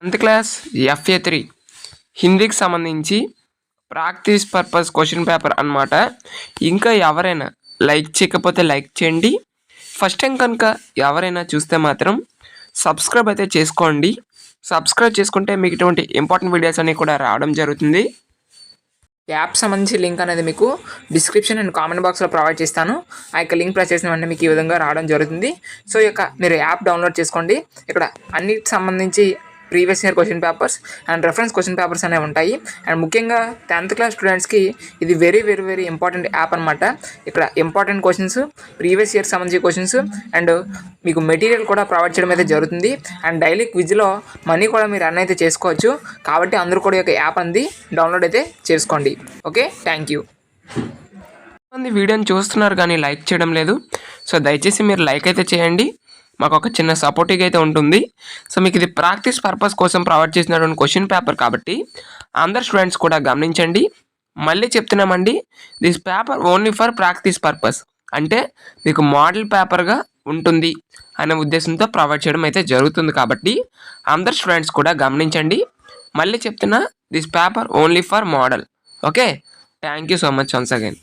10th class FA3 హిందీకి సంబంధించి practice purpose question paper అన్నమాట. ఇంకా ఎవరైనా లైక్ చేయకపోతే లైక్ చేయండి. ఫస్ట్ టైం కనుక ఎవరైనా చూస్తే మాత్రం సబ్స్క్రైబ్ అయితే చేసుకోండి. సబ్స్క్రైబ్ చేసుకుంటే మీకు ఇటువంటి ఇంపార్టెంట్ వీడియోస్ అన్నీ కూడా రావడం జరుగుతుంది. యాప్ సంబంధించి లింక్ అనేది మీకు డిస్క్రిప్షన్ అండ్ కామెంట్ బాక్స్లో ప్రొవైడ్ చేస్తాను. ఆ యొక్క లింక్ ప్రెస్ చేసిన వెంటనే మీకు ఈ విధంగా రావడం జరుగుతుంది. సో మీరు యాప్ డౌన్లోడ్ చేసుకోండి. ఇక్కడ అన్నిటికి సంబంధించి previous year question papers and reference question papers అనేవి ఉంటాయి. అండ్ ముఖ్యంగా 10th క్లాస్ స్టూడెంట్స్కి ఇది very very very important app అనమాట. ఇక్కడ ఇంపార్టెంట్ క్వశ్చన్స్, ప్రీవియస్ ఇయర్ సంబంధించి క్వశ్చన్స్ అండ్ మీకు మెటీరియల్ కూడా ప్రొవైడ్ చేయడం అయితే జరుగుతుంది. అండ్ డైలీ క్విజ్లో మనీ కూడా మీరు రన్ అయితే చేసుకోవచ్చు. కాబట్టి అందరూ కూడా ఈ యొక్క యాప్ అనేది డౌన్లోడ్ అయితే చేసుకోండి. Okay, thank you. కొంతమంది వీడియోని చూస్తున్నారు కానీ లైక్ చేయడం లేదు. సో దయచేసి మీరు లైక్ అయితే చేయండి. మాకు ఒక చిన్న సపోర్టివ్ అయితే ఉంటుంది. సో మీకు ఇది ప్రాక్టీస్ పర్పస్ కోసం ప్రొవైడ్ చేసినటువంటి క్వశ్చన్ పేపర్ కాబట్టి అందరు స్టూడెంట్స్ కూడా గమనించండి. మళ్ళీ చెప్తున్నామండి, this paper only for practice purpose, అంటే మీకు మోడల్ పేపర్గా ఉంటుంది అనే ఉద్దేశంతో ప్రొవైడ్ చేయడం అయితే జరుగుతుంది. కాబట్టి అందరు స్టూడెంట్స్ కూడా గమనించండి. మళ్ళీ చెప్తున్నా, this paper only for model. Okay, thank you so much once again.